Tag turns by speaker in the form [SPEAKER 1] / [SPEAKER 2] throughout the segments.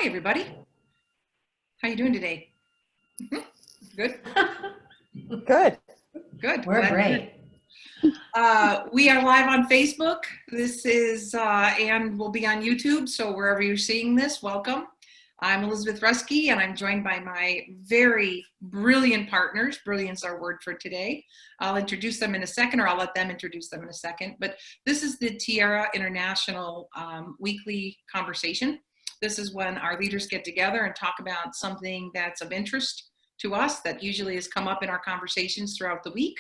[SPEAKER 1] Hi, everybody. How you doing today? Good?
[SPEAKER 2] Good.
[SPEAKER 1] Good.
[SPEAKER 3] We're great.
[SPEAKER 1] We are live on Facebook. This is, and we'll be on YouTube, so wherever you're seeing this, welcome. I'm Elizabeth Ruske, and I'm joined by my very brilliant partners. Brilliant's our word for today. I'll introduce them in a second, or I'll let them introduce them in a second. But this is the Tiara International weekly conversation. This is when our leaders get together and talk about something that's of interest to us that usually has come up in our conversations throughout the week.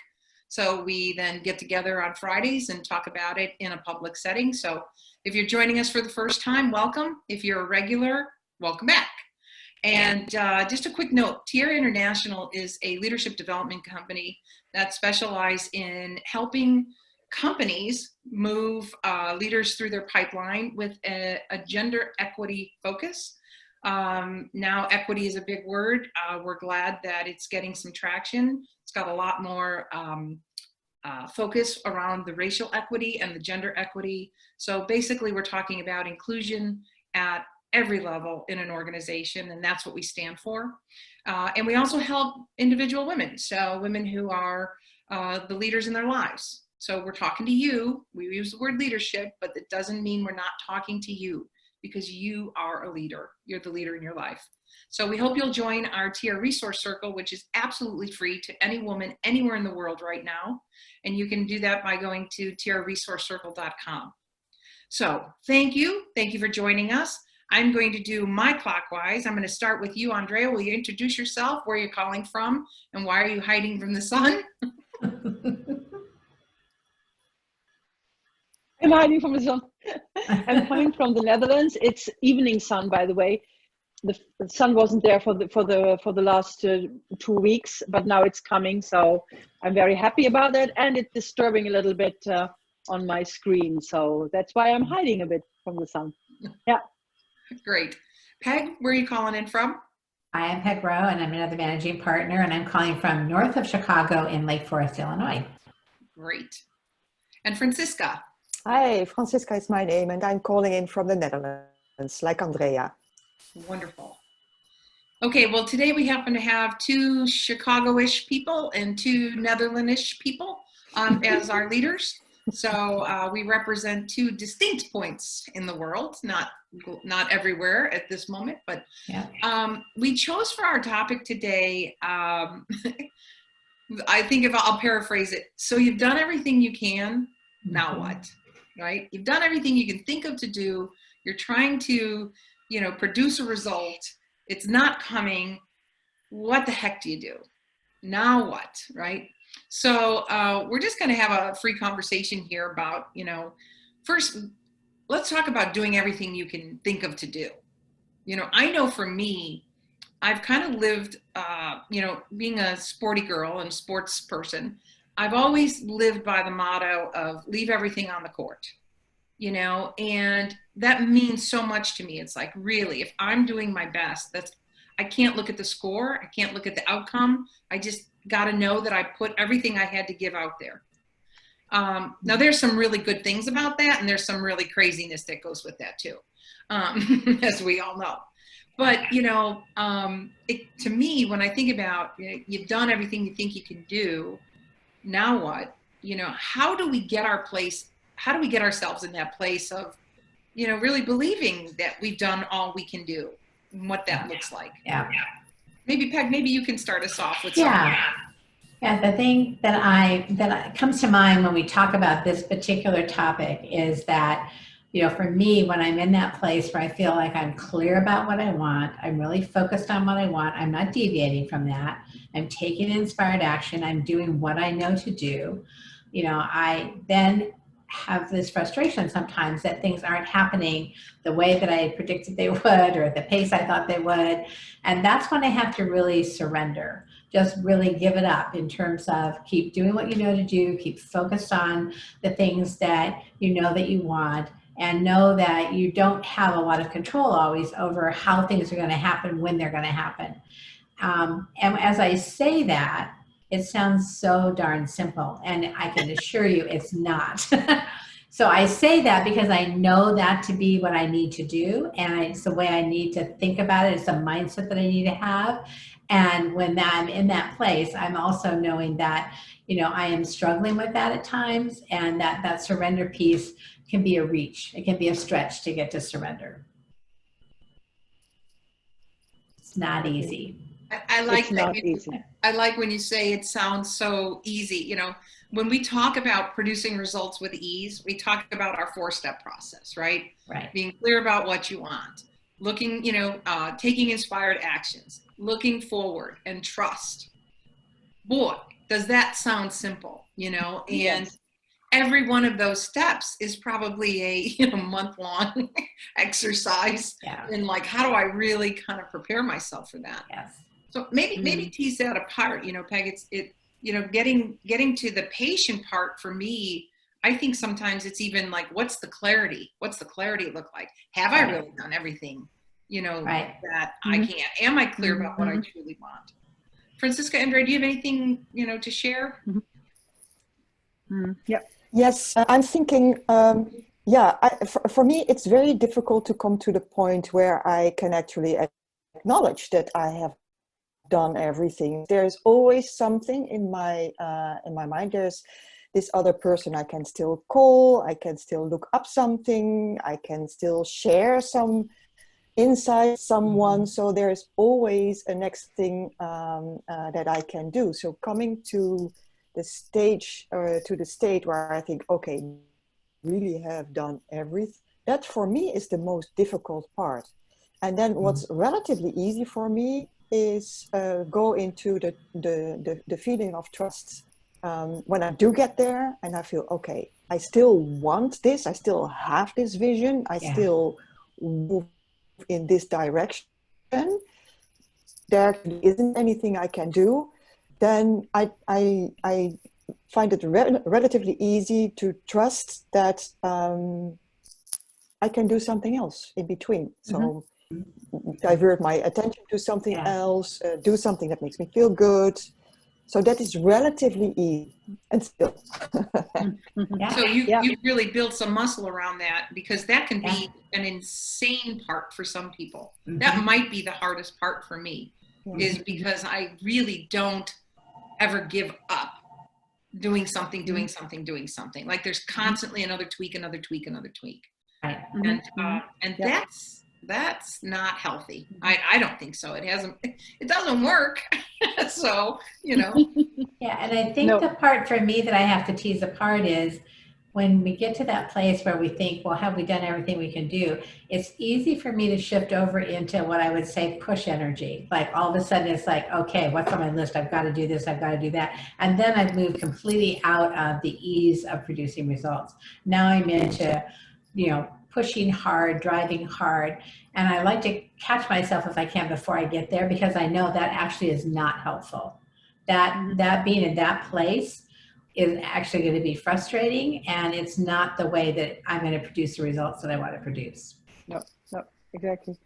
[SPEAKER 1] So we then get together on Fridays and talk about it in a public setting. So if you're joining us for the first time, welcome. If you're a regular, welcome back. And just a quick note, Tiara International is a leadership development company that specializes in helping companies move leaders through their pipeline with a gender equity focus. Now equity is a big word. We're glad that it's getting some traction. It's got a lot more focus around the racial equity and the gender equity. So basically we're talking about inclusion at every level in an organization, and that's what we stand for. And we also help individual women, so women who are the leaders in their lives. So we're talking to you. We use the word leadership, but that doesn't mean we're not talking to you, because you are a leader. You're the leader in your life. So we hope you'll join our Tiara Resource Circle, which is absolutely free to any woman anywhere in the world right now. And you can do that by going to tiararesourcecircle.com. So thank you. Thank you for joining us. I'm going to do my clockwise. I'm going to start with you, Andrea. Will you introduce yourself, where you're calling from, and why are you hiding from the sun?
[SPEAKER 2] I'm hiding from the sun. I'm coming from the Netherlands. It's evening sun, by the way. The sun wasn't there for the last 2 weeks, but now it's coming. So I'm very happy about it, and it's disturbing a little bit on my screen. So that's why I'm hiding a bit from the sun. Yeah.
[SPEAKER 1] Great. Peg, where are you calling in from?
[SPEAKER 3] I am Peg Rowe, and I'm another managing partner, and I'm calling from north of Chicago in Lake Forest, Illinois.
[SPEAKER 1] Great. And Franciska?
[SPEAKER 4] Hi, Franciska is my name, and I'm calling in from the Netherlands, like Andrea.
[SPEAKER 1] Wonderful. Okay, well, today we happen to have 2 Chicago-ish people and 2 Netherlandish people as our leaders. So we represent 2 distinct points in the world, not everywhere at this moment, but yeah. We chose for our topic today, I think I'll paraphrase it. So you've done everything you can, now what, right? You've done everything you can think of to do. You're trying to, produce a result. It's not coming. What the heck do you do? Now what, right? So we're just going to have a free conversation here about, first, let's talk about doing everything you can think of to do. I know for me, I've kind of lived, being a sporty girl and a sports person, I've always lived by the motto of leave everything on the court, and that means so much to me. It's like, really, if I'm doing my best, I can't look at the score. I can't look at the outcome. I just got to know that I put everything I had to give out there. Now there's some really good things about that, and there's some really craziness that goes with that too, as we all know. But, to me, when I think about, you've done everything you think you can do, now what, how do we get ourselves in that place of, really believing that we've done all we can do and what that looks like?
[SPEAKER 3] Yeah.
[SPEAKER 1] Maybe Peg, maybe you can start us off with something.
[SPEAKER 3] Yeah, the thing that comes to mind when we talk about this particular topic is that, for me, when I'm in that place where I feel like I'm clear about what I want, I'm really focused on what I want, I'm not deviating from that, I'm taking inspired action, I'm doing what I know to do, I then have this frustration sometimes that things aren't happening the way that I had predicted they would, or at the pace I thought they would. And that's when I have to really surrender, just really give it up in terms of keep doing what you know to do, keep focused on the things that you know that you want, and know that you don't have a lot of control always over how things are going to happen when they're going to happen. And as I say that, it sounds so darn simple, and I can assure you it's not. So I say that because I know that to be what I need to do. And it's the way I need to think about it. It's a mindset that I need to have. And when I'm in that place, I'm also knowing that, I am struggling with that at times. And that surrender piece can be a reach. It can be a stretch to get to surrender. It's not easy.
[SPEAKER 1] I like
[SPEAKER 2] It's not easy.
[SPEAKER 1] I like when you say it sounds so easy. When we talk about producing results with ease, we talk about our 4-step process, right?
[SPEAKER 3] Right.
[SPEAKER 1] Being clear about what you want, looking, taking inspired actions, looking forward, and trust. Boy, does that sound simple, and
[SPEAKER 2] Yes.
[SPEAKER 1] every one of those steps is probably a month-long exercise.
[SPEAKER 3] Yeah.
[SPEAKER 1] In like, how do I really kind of prepare myself for that?
[SPEAKER 3] Yes.
[SPEAKER 1] So maybe tease that apart, Peg. Getting to the patient part for me. I think sometimes it's even like, what's the clarity? What's the clarity look like? Have I really done everything,
[SPEAKER 3] Right.
[SPEAKER 1] that I can? Am I clear about what I truly want? Francisca, Andrea, do you have anything, to share?
[SPEAKER 2] Yeah.
[SPEAKER 4] Yes, I'm thinking, for me, it's very difficult to come to the point where I can actually acknowledge that I have done everything. There's always something in my mind. There's this other person I can still call. I can still look up something. I can still share some insight someone. So there's always a next thing that I can do. So coming to the stage to the state where I think, okay, really have done everything. That for me is the most difficult part. And then what's relatively easy for me is go into the feeling of trust. When I do get there and I feel, okay, I still want this, I still have this vision, I still move in this direction, there isn't anything I can do, then I find it relatively easy to trust that I can do something else in between. So divert my attention to something else, do something that makes me feel good. So that is relatively easy and still.
[SPEAKER 1] So you really build some muscle around that, because that can be an insane part for some people. That might be the hardest part for me, is because I really don't ever give up doing something. Like there's constantly another tweak.
[SPEAKER 3] Right.
[SPEAKER 1] And that's not healthy. I don't think so. It doesn't work. So,
[SPEAKER 3] Yeah. And I think the part for me that I have to tease apart is when we get to that place where we think, well, have we done everything we can do? It's easy for me to shift over into what I would say push energy. Like all of a sudden it's like, okay, what's on my list? I've got to do this. I've got to do that. And then I've moved completely out of the ease of producing results. Now I'm into, pushing hard, driving hard. And I like to catch myself if I can before I get there, because I know that actually is not helpful. That being in that place is actually going to be frustrating, and it's not the way that I'm going to produce the results that I want to produce.
[SPEAKER 2] No, exactly.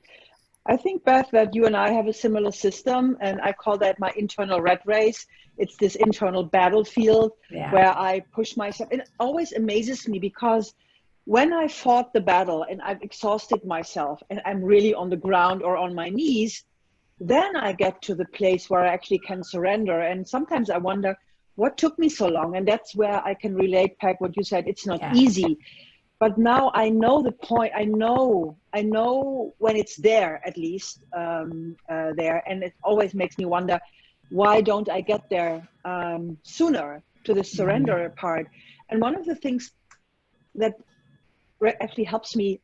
[SPEAKER 2] I think, Beth, that you and I have a similar system, and I call that my internal rat race. It's this internal battlefield where I push myself. It always amazes me, because when I fought the battle and I've exhausted myself and I'm really on the ground or on my knees, then I get to the place where I actually can surrender. And sometimes I wonder, what took me so long? And that's where I can relate, Peg, what you said. It's not easy. But now I know the point. I know when it's there, at least there. And it always makes me wonder, why don't I get there sooner to the surrender part? And one of the things that actually helps me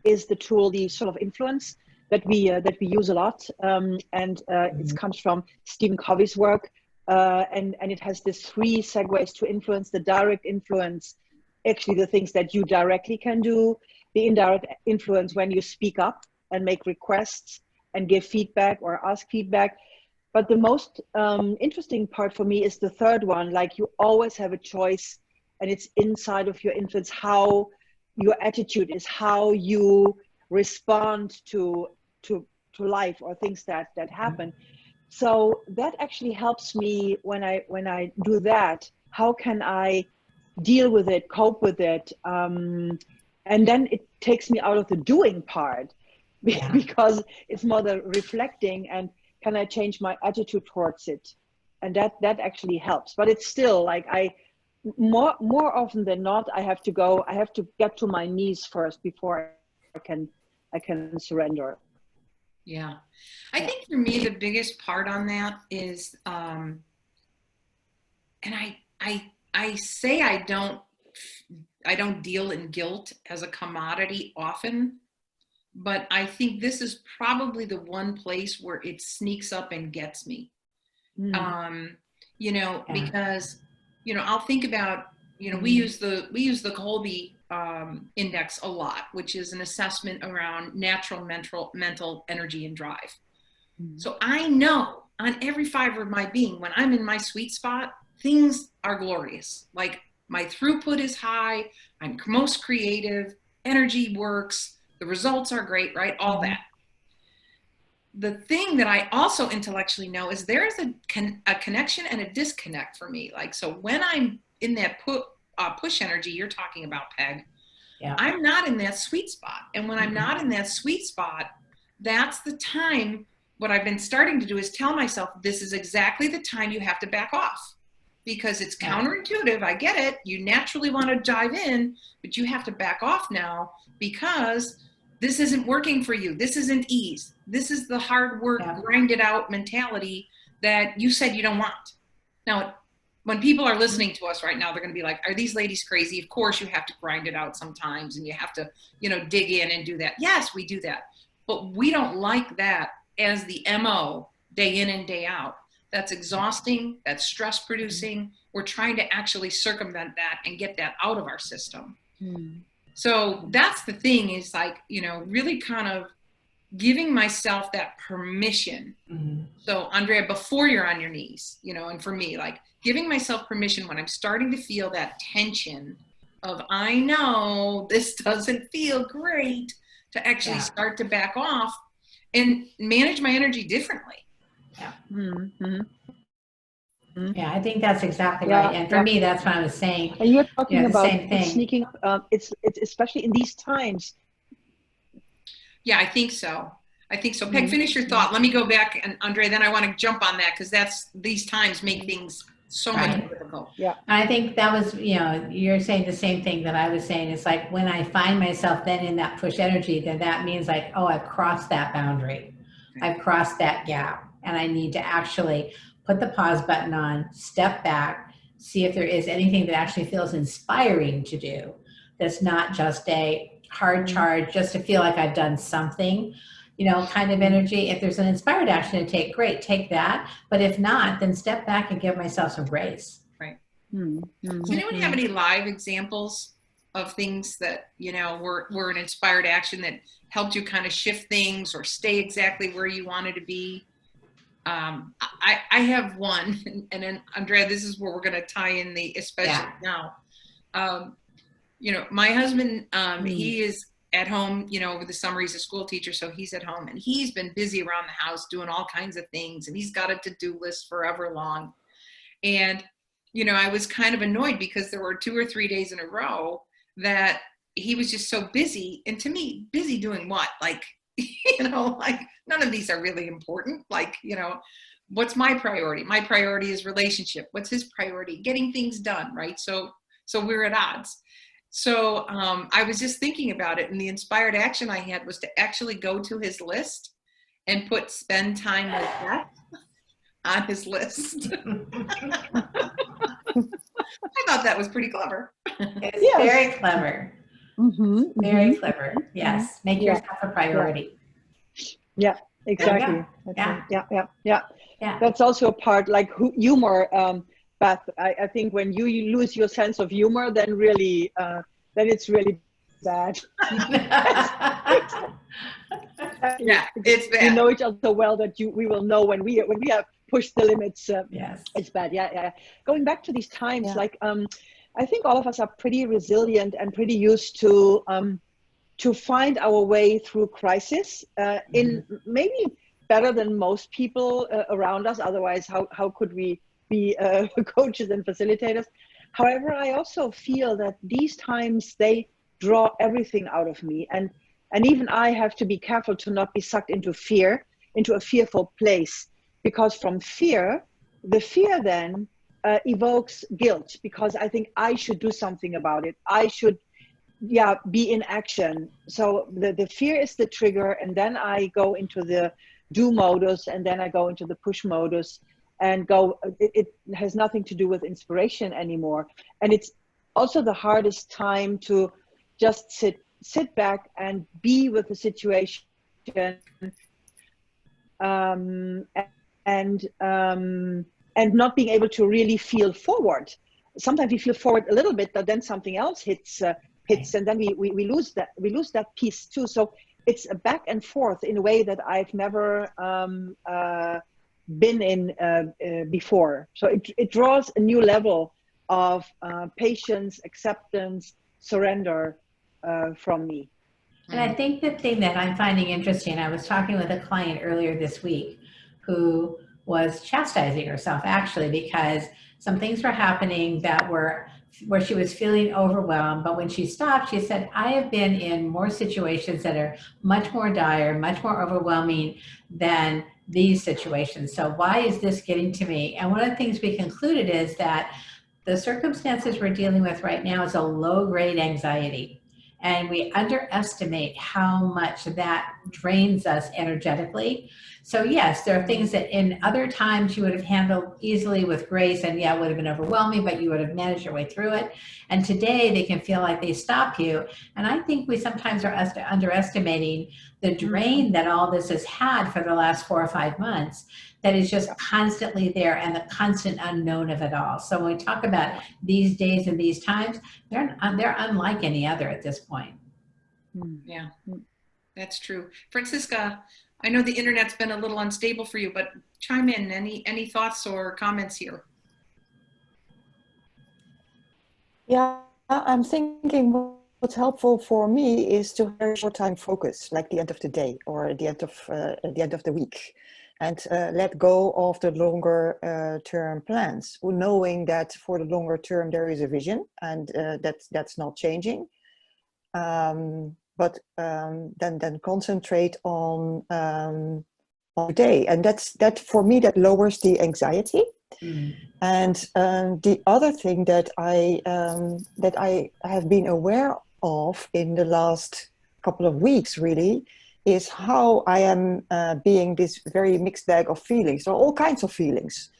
[SPEAKER 2] is the tool, the sort of influence that we use a lot, and it comes from Stephen Covey's work, and it has these 3 segues to influence: the direct influence, actually the things that you directly can do; the indirect influence, when you speak up and make requests and give feedback or ask feedback. But the most interesting part for me is the 3rd one. Like, you always have a choice, and it's inside of your influence how your attitude is, how you respond to life or things that happen. So that actually helps me when I do that. How can I deal with it, cope with it. And then it takes me out of the doing part because it's more the reflecting and can I change my attitude towards it? And that actually helps. But it's still like more often than not, I have to get to my knees first before I can surrender.
[SPEAKER 1] Yeah. I think for me, the biggest part on that is, and I say I don't deal in guilt as a commodity often, but I think this is probably the one place where it sneaks up and gets me. Because, I'll think about, we use the Colby index a lot, which is an assessment around natural mental energy and drive. So I know on every fiber of my being, when I'm in my sweet spot, things are glorious. Like my throughput is high, I'm most creative, energy works, the results are great, right? All that. The thing that I also intellectually know is there's a connection and a disconnect for me. Like, so when I'm in that push energy you're talking about, Peg, I'm not in that sweet spot. And when I'm not in that sweet spot, that's the time. What I've been starting to do is tell myself, this is exactly the time you have to back off, because it's counterintuitive. I get it. You naturally want to dive in, but you have to back off now because this isn't working for you. This isn't ease. This is the hard work, grind it out mentality that you said you don't want. Now, when people are listening to us right now, they're going to be like, are these ladies crazy? Of course you have to grind it out sometimes and you have to, dig in and do that. Yes, we do that. But we don't like that as the MO day in and day out. That's exhausting. That's stress producing. We're trying to actually circumvent that and get that out of our system. So that's the thing, is like, really kind of giving myself that permission. So Andrea, before you're on your knees, and for me, like giving myself permission when I'm starting to feel that tension of, I know this doesn't feel great, to actually start to back off and manage my energy differently.
[SPEAKER 3] Yeah, I think that's exactly right. And for me, that's what I was saying.
[SPEAKER 2] And you're talking about
[SPEAKER 3] same thing.
[SPEAKER 2] sneaking. It's especially in these times.
[SPEAKER 1] Yeah, I think so. Peg, finish your thought. Let me go back, and Andrea, then I want to jump on that, because these times make things so much more difficult.
[SPEAKER 3] Yeah. And I think that was, you're saying the same thing that I was saying. It's like when I find myself then in that push energy, then that means like, oh, I've crossed that boundary. I've crossed that gap, and I need to actually put the pause button on, step back, see if there is anything that actually feels inspiring to do. That's not just a hard charge, just to feel like I've done something, kind of energy. If there's an inspired action to take, great, take that. But if not, then step back and give myself some grace.
[SPEAKER 1] Right. Does anyone have any live examples of things that, were an inspired action that helped you kind of shift things or stay exactly where you wanted to be? I have one, and then Andrea, this is where we're going to tie in the especially now. My husband, he is at home, over the summer. He's a school teacher, so he's at home, and he's been busy around the house doing all kinds of things, and he's got a to-do list forever long. And, I was kind of annoyed because there were 2 or 3 days in a row that he was just so busy. And to me, busy doing what? Like, like none of these are really important. Like, what's my priority? My priority is relationship. What's his priority? Getting things done, right? So we're at odds. So I was just thinking about it, and the inspired action I had was to actually go to his list and put spend time with Beth on his list. I thought that was pretty clever.
[SPEAKER 3] It's very clever. Very clever. Yes. Make yourself a priority.
[SPEAKER 2] Yeah, exactly. Yeah. That's also a part, like humor, Beth. I think when you lose your sense of humor, then really, then it's really bad.
[SPEAKER 1] Yeah, it's bad.
[SPEAKER 2] We know each other so well that we will know when we have pushed the limits. It's bad. Yeah. Going back to these times, like I think all of us are pretty resilient and pretty used to find our way through crisis in maybe better than most people around us. Otherwise, how could we be coaches and facilitators? However, I also feel that these times they draw everything out of me, and even I have to be careful to not be sucked into fear, into a fearful place, because from fear, the fear then evokes guilt, because I think I should do something about it. I should, yeah, be in action. So the fear is the trigger, and then I go into the do modus, and then I go into the push modus, and it has nothing to do with inspiration anymore. And it's also the hardest time to just sit back and be with the situation, um, and not being able to really feel forward. Sometimes we feel forward a little bit, but then something else hits, and then we lose that piece too. So it's a back and forth in a way that I've never been in before. So it draws a new level of patience, acceptance, surrender from me.
[SPEAKER 3] And I think the thing that I'm finding interesting, I was talking with a client earlier this week who was chastising herself actually because some things were happening that were where she was feeling overwhelmed. But when she stopped, she said, I have been in more situations that are much more dire, much more overwhelming than these situations. So why is this getting to me? And one of the things we concluded is that the circumstances we're dealing with right now is a low-grade anxiety. And we underestimate how much that drains us energetically. So yes, there are things that in other times you would have handled easily with grace, and yeah, it would have been overwhelming, but you would have managed your way through it. And today they can feel like they stop you. And I think we sometimes are underestimating the drain that all this has had for the last 4 or 5 months, that is just constantly there, and the constant unknown of it all. So when we talk about these days and these times, they're unlike any other at this point.
[SPEAKER 1] Yeah, that's true. Franciska, I know the internet's been a little unstable for you, but chime in. Any thoughts or comments here?
[SPEAKER 4] Yeah, I'm thinking what's helpful for me is to have a short time focus, like the end of the day or at the end of the week, and let go of the longer term plans, knowing that for the longer term there is a vision, and that's not changing. But then concentrate on today, and that for me that lowers the anxiety. And the other thing that I have been aware of in the last couple of weeks really is how I am being this very mixed bag of feelings, so all kinds of feelings.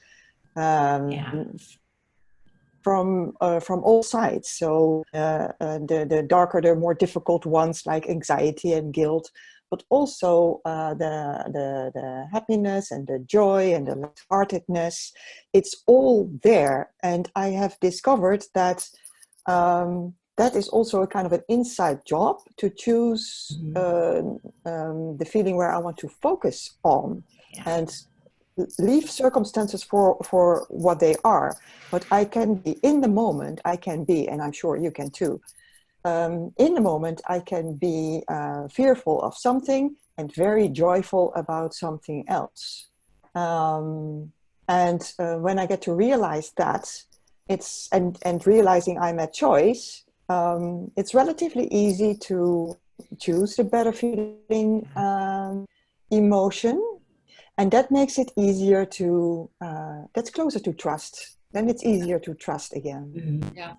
[SPEAKER 4] From all sides. So the darker, the more difficult ones like anxiety and guilt, but also the happiness and the joy and the lightheartedness. It's all there, and I have discovered that that is also a kind of an inside job to choose the feeling where I want to focus on, and leave circumstances for what they are. But I can be in the moment, and I'm sure you can too, in the moment I can be fearful of something and very joyful about something else. And when I get to realize that, and realizing I'm at choice, it's relatively easy to choose the better feeling emotion. And that makes it easier to, that's closer to trust. Then it's easier to trust again.
[SPEAKER 1] Yeah.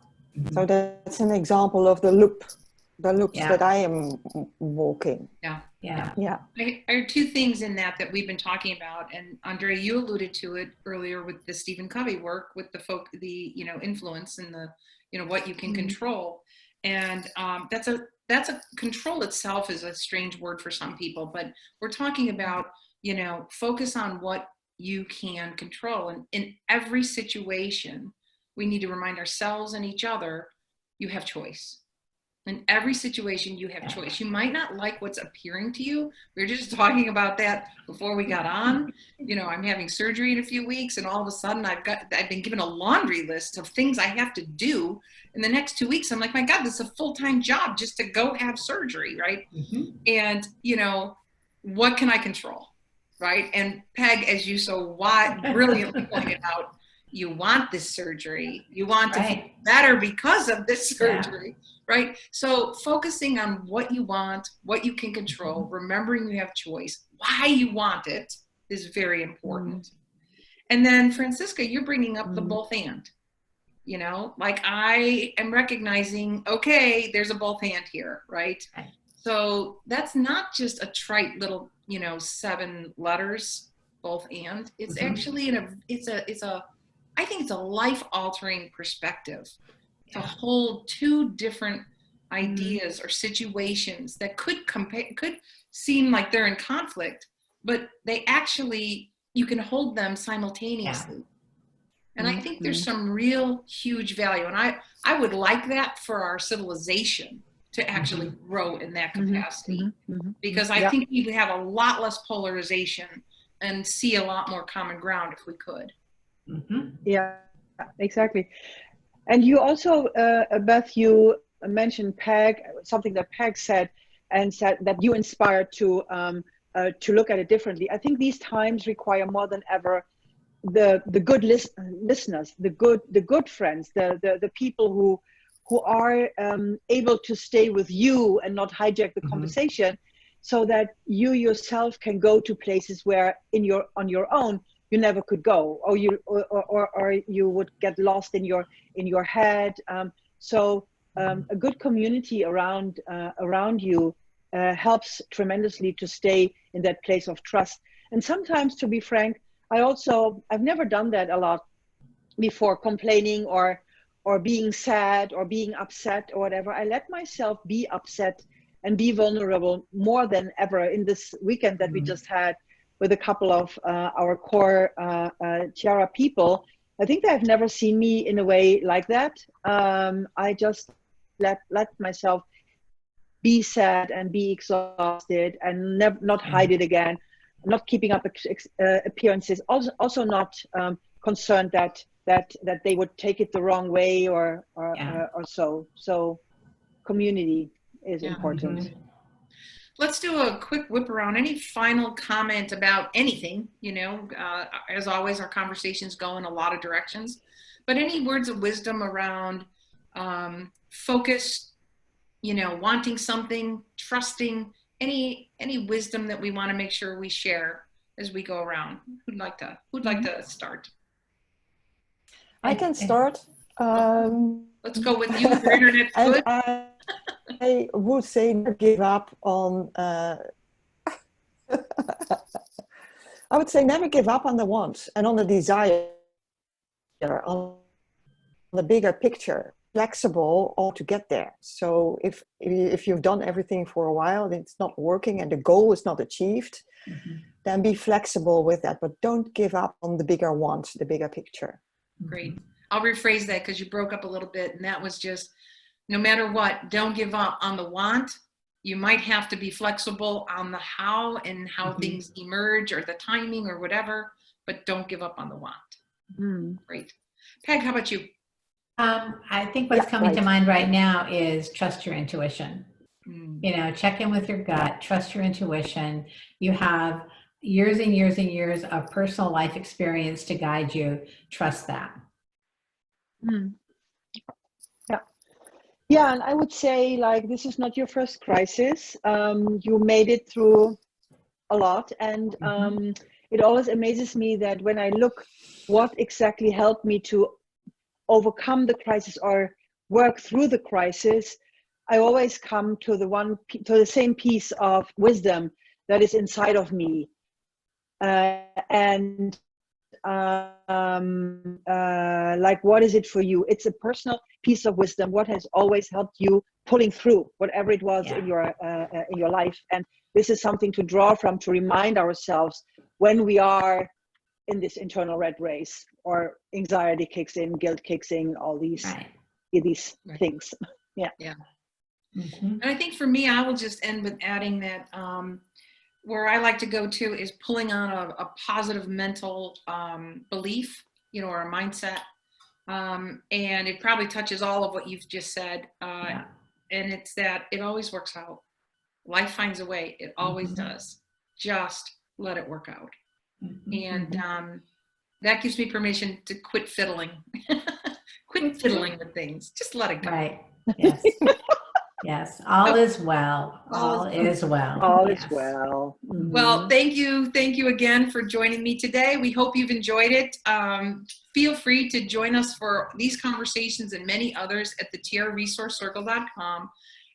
[SPEAKER 4] So that's an example of the loops that I am walking.
[SPEAKER 1] Yeah.
[SPEAKER 2] Yeah.
[SPEAKER 1] There are two things in that we've been talking about, and Andrea, you alluded to it earlier with the Stephen Covey work, with the influence and the what you can control, and that's a control itself is a strange word for some people, but we're talking about focus on what you can control, and in every situation we need to remind ourselves and each other you have choice. In every situation, you have choice. You might not like what's appearing to you. We were just talking about that before we got on. I'm having surgery in a few weeks, and all of a sudden I've been given a laundry list of things I have to do in the next 2 weeks. I'm like, my God, this is a full-time job just to go have surgery, right? And, what can I control, right? And Peg, as you so brilliantly pointed out, you want this surgery, you want to feel
[SPEAKER 3] Right.
[SPEAKER 1] better because of this surgery, right? So focusing on what you want, what you can control, remembering you have choice, why you want it is very important. And then Franciska, you're bringing up the both and, you know, like I am recognizing, okay, there's a both and here, right? So that's not just a trite little, you know, 7 letters, both and. It's actually I think it's a life-altering perspective to hold 2 different ideas or situations that could seem like they're in conflict, but they actually, you can hold them simultaneously. And I think there's some real huge value. And I would like that for our civilization to actually grow in that capacity, because I think we would have a lot less polarization and see a lot more common ground if we could.
[SPEAKER 2] Yeah, exactly. And you also, Beth, you mentioned Peg, something that Peg said, and said that you inspired to look at it differently. I think these times require more than ever the good listeners, the good friends, the people who are able to stay with you and not hijack the conversation, so that you yourself can go to places where on your own you never could go, or you would get lost in your head. So a good community around you helps tremendously to stay in that place of trust. And sometimes, to be frank, I've never done that a lot before, complaining or being sad or being upset or whatever. I let myself be upset and be vulnerable more than ever in this weekend that we just had with a couple of our core Tiara people. I think they've never seen me in a way like that. I just let myself be sad and be exhausted and not hide it again, not keeping up appearances, also not concerned that they would take it the wrong way or so community is important.
[SPEAKER 1] Let's do a quick whip around. Any final comment about anything? You know, as always, our conversations go in a lot of directions, but any words of wisdom around focus, you know, wanting something, trusting, any wisdom that we want to make sure we share as we go around? Who'd like to start?
[SPEAKER 4] I can start.
[SPEAKER 1] Let's go with you. Your internet's good.
[SPEAKER 4] I would say never give up on. I would say never give up on the want and on the desire, on the bigger picture. Flexible all to get there. So if you've done everything for a while and it's not working and the goal is not achieved, then be flexible with that. But don't give up on the bigger want, the bigger picture.
[SPEAKER 1] Great. I'll rephrase that because you broke up a little bit, and that was just, no matter what, don't give up on the want. You might have to be flexible on the how and how things emerge or the timing or whatever, but don't give up on the want. Great. Peg, how about you?
[SPEAKER 3] I think what's coming to mind right now is trust your intuition. You know, check in with your gut, trust your intuition. You have years and years and years of personal life experience to guide you. Trust that.
[SPEAKER 2] Yeah, and I would say, like, this is not your first crisis. You made it through a lot, and it always amazes me that when I look what exactly helped me to overcome the crisis or work through the crisis, I always come to the same piece of wisdom that is inside of me, and like, what is it for you? It's a personal piece of wisdom. What has always helped you pulling through whatever it was in your life? And this is something to draw from, to remind ourselves when we are in this internal red race, or anxiety kicks in, guilt kicks in, all these things.
[SPEAKER 1] And I think for me, I will just end with adding that where I like to go to is pulling on a positive mental belief, you know, or a mindset. And it probably touches all of what you've just said. And it's that it always works out. Life finds a way. It always does. Just let it work out. And That gives me permission to quit fiddling. Quit fiddling with things. Just let it go.
[SPEAKER 3] Right. Yes. Yes. All is well. All is well.
[SPEAKER 2] All
[SPEAKER 3] Yes.
[SPEAKER 2] is well.
[SPEAKER 1] Well, thank you. Thank you again for joining me today. We hope you've enjoyed it. Feel free to join us for these conversations and many others at the tiararesourcecircle.com.